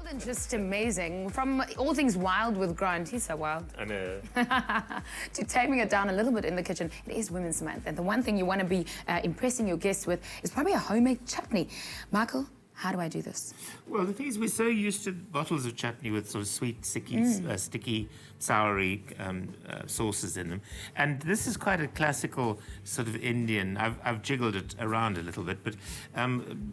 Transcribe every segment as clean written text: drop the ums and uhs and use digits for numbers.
than just amazing. From all things wild with Grant, he's so wild. I know. To taming it down a little bit in the kitchen. It is Women's Month, and the one thing you want to be impressing your guests with is probably a homemade chutney. Michael, how do I do this? Well, the thing is, we're so used to bottles of chutney with sort of sweet, sticky, soury sauces in them. And this is quite a classical sort of Indian. I've jiggled it around a little bit, but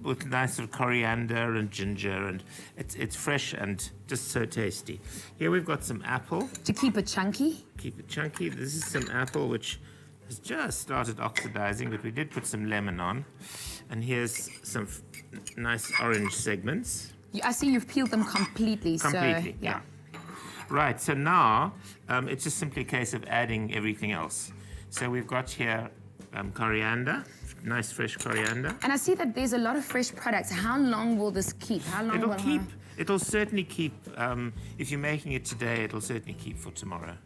with nice sort of coriander and ginger, and it's fresh and just so tasty. Here we've got some apple. To keep it chunky? Keep it chunky. This is some apple, which has just started oxidizing, but we did put some lemon on. And here's some nice orange segments. I see you've peeled them completely. Completely, so, yeah. Right, so now it's just simply a case of adding everything else. So we've got here coriander, nice fresh coriander. And I see that there's a lot of fresh products. How long will this keep? How long It'll certainly keep, if you're making it today, it'll certainly keep for tomorrow.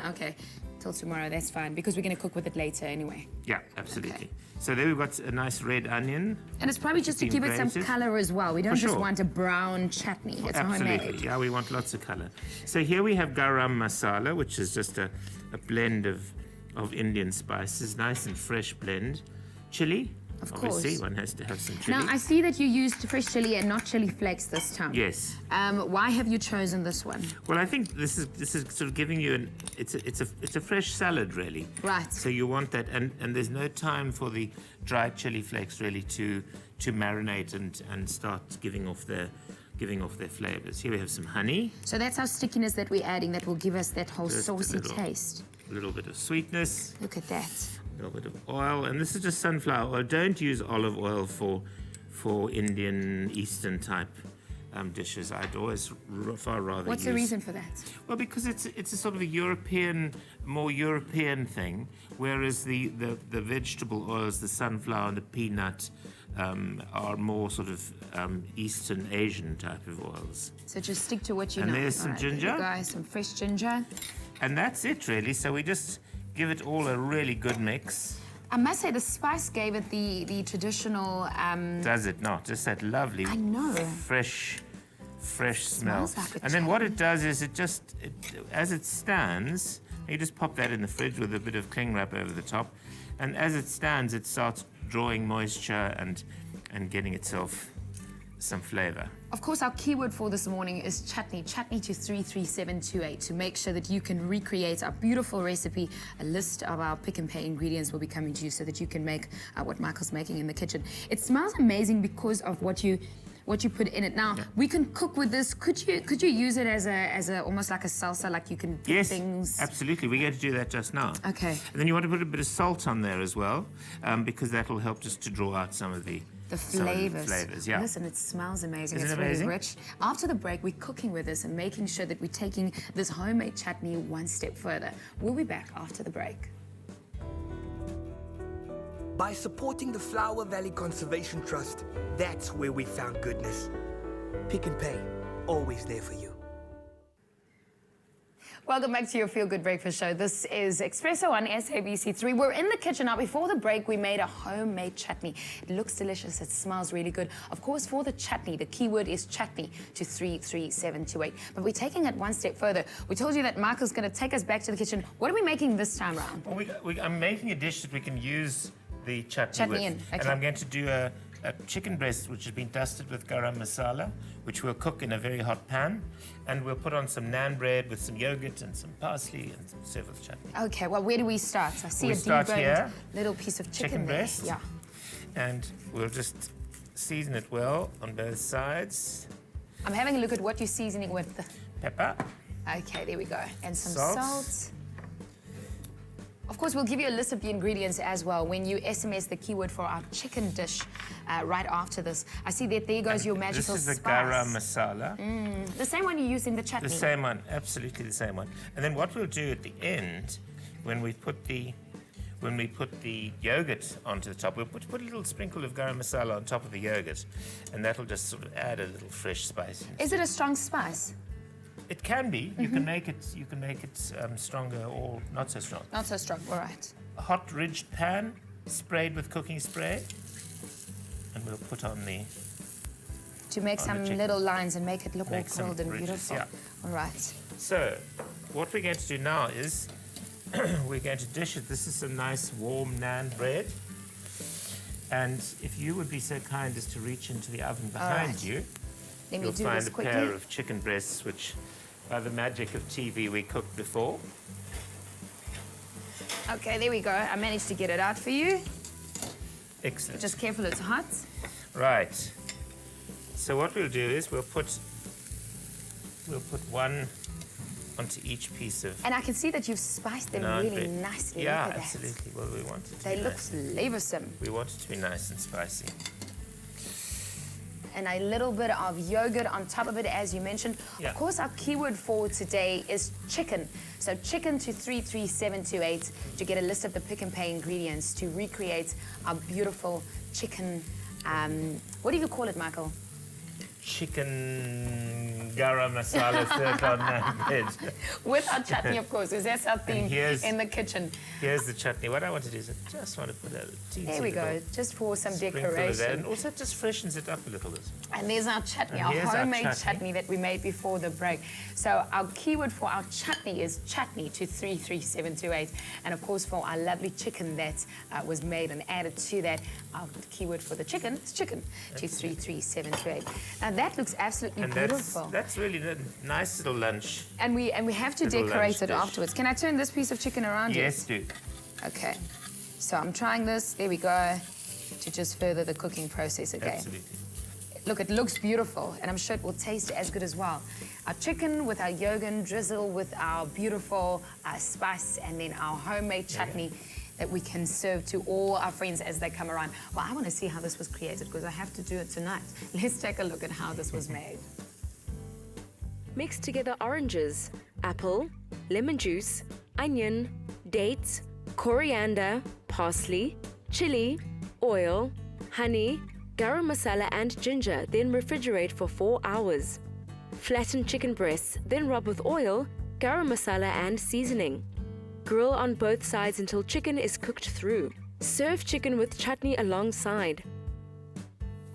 Okay, till tomorrow, that's fine, because we're going to cook with it later anyway. Yeah, absolutely. Okay. So there we've got a nice red onion. And it's probably just to give it some color as well. We don't just want a brown chutney. It's Absolutely. homemade. Yeah, we want lots of color. So here we have Garam Masala, which is just a blend of Indian spices, nice and fresh blend. Chili. Of course. Obviously, one has to have some chili. Now, I see that you used fresh chili and not chili flakes this time. Yes. Why have you chosen this one? Well, I think this is sort of giving you it's a fresh salad, really. Right. So you want that, and there's no time for the dried chili flakes really to marinate and start giving off their flavors. Here we have some honey. So that's our stickiness that we're adding that will give us that whole Just saucy taste. A little bit of sweetness. Look at that. A little bit of oil, and this is just sunflower oil. Don't use olive oil for Indian Eastern type dishes. I'd always far rather What's the reason for that? Well, because it's a sort of a more European thing, whereas the vegetable oils, the sunflower and the peanut, are more sort of Eastern Asian type of oils. So just stick to what you know. And there's some ginger. There you go, some fresh ginger. And that's it, really. So we just give it all a really good mix. I must say the spice gave it the traditional... Does it not? Just that lovely, I know. fresh smell. Smells like a And then what it does is as it stands, you just pop that in the fridge with a bit of cling wrap over the top. And as it stands, it starts drawing moisture and getting itself some flavor. Of course, our keyword for this morning is chutney. Chutney to 33728 to make sure that you can recreate our beautiful recipe. A list of our pick and pay ingredients will be coming to you so that you can make what Michael's making in the kitchen. It smells amazing because of what you put in it. Now, we can cook with this. Could you use it as a almost like a salsa, like you can dip things? Yes, absolutely. We're going to do that just now. Okay. And then you want to put a bit of salt on there as well, because that will help just to draw out some of the flavors. Yeah. Listen, it smells amazing. Isn't it's it amazing? Really rich. After the break, we're cooking with this and making sure that we're taking this homemade chutney one step further. We'll be back after the break. By supporting the Flower Valley Conservation Trust, that's where we found goodness. Pick and Pay, always there for you. Welcome back to your Feel Good Breakfast Show. This is Espresso on SABC3. We're in the kitchen now. Before the break, we made a homemade chutney. It looks delicious. It smells really good. Of course, for the chutney, the keyword is chutney to 33728. But we're taking it one step further. We told you that Michael's going to take us back to the kitchen. What are we making this time around? Well, I'm making a dish that we can use the chutney with. Okay. And I'm going to do a chicken breast which has been dusted with garam masala, which we'll cook in a very hot pan, and we'll put on some naan bread with some yogurt and some parsley and serve with chutney. Okay, well, where do we start? I see We a start deboned here. little piece of chicken there. breast. Yeah. And we'll just season it well on both sides. I'm having a look at what you're seasoning with. Pepper. Okay, there we go. And some Salt. salt. Of course, we'll give you a list of the ingredients as well when you SMS the keyword for our chicken dish right after this. I see that there goes your magical spice. This is the garam masala. The same one you use in the chutney. The same one, absolutely the same one. And then what we'll do at the end, when we put the yogurt onto the top, we'll put a little sprinkle of garam masala on top of the yogurt, and that'll just sort of add a little fresh spice. Is it a strong spice? It can be. You can make it stronger or not so strong. Not so strong. All right. A hot ridged pan sprayed with cooking spray, and we'll put on the to make on some the chicken. little lines and make it look all Make some curled and ridges, beautiful. yeah. All right. So, what we're going to do now is we're going to dish it. This is some nice warm naan bread. And if you would be so kind as to reach into the oven behind right. you, Let me you'll do find this a quickly. pair of chicken breasts, which by the magic of TV we cooked before. Okay, there we go. I managed to get it out for you. Excellent. Just careful, it's hot. Right. So what we'll do is we'll put one onto each piece of And I can see that you've spiced them naan really bread. nicely. Yeah, Look at absolutely. Well, we want it to That. They be look nice. flavoursome. We want it to be nice and spicy. And a little bit of yogurt on top of it, as you mentioned. Yeah. Of course, our keyword for today is chicken. So chicken to 33728 to get a list of the Pick n Pay ingredients to recreate our beautiful chicken. What do you call it, Michael? Chicken garam masala served on naan bread. With our chutney, of course, because that's our theme here's- in the kitchen. Here's the chutney. What I want to do is I just want to put a teensy There we go, little just for some sprinkle of that, decoration. and also it just freshens it up a little bit. And there's our chutney, And our here's our homemade chutney. chutney that we made before the break. So our keyword for our chutney is chutney to 33728. And of course, for our lovely chicken that was made and added to that, our keyword for the chicken is chicken to 33728. Now that looks absolutely And beautiful. that's really a nice little lunch. And we have to Little decorate lunch it dish. afterwards. Can I turn this piece of chicken around? Yes, do. Okay. So I'm trying this. There we go. To just further the cooking process again. Absolutely. Look, it looks beautiful, and I'm sure it will taste as good as well. Our chicken with our yogurt drizzle with our beautiful spice, and then our homemade chutney that we can serve to all our friends as they come around. Well, I want to see how this was created because I have to do it tonight. Let's take a look at how this was made. Mix together oranges, apple, lemon juice, onion, dates, coriander, parsley, chili, oil, honey, garam masala and ginger, then refrigerate for 4 hours. Flatten chicken breasts, then rub with oil, garam masala and seasoning. Grill on both sides until chicken is cooked through. Serve chicken with chutney alongside.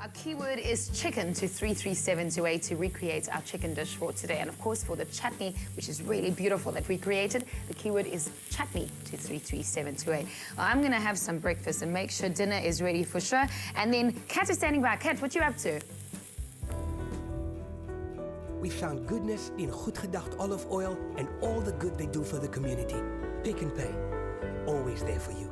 Our keyword is chicken to 33728 to recreate our chicken dish for today. And of course, for the chutney, which is really beautiful that we created, the keyword is chutney to 33728. Well, I'm going to have some breakfast and make sure dinner is ready for sure. And then Kat is standing by. Kat, what you up to? We found goodness in goed gedacht olive oil and all the good they do for the community. Pick n Pay, always there for you.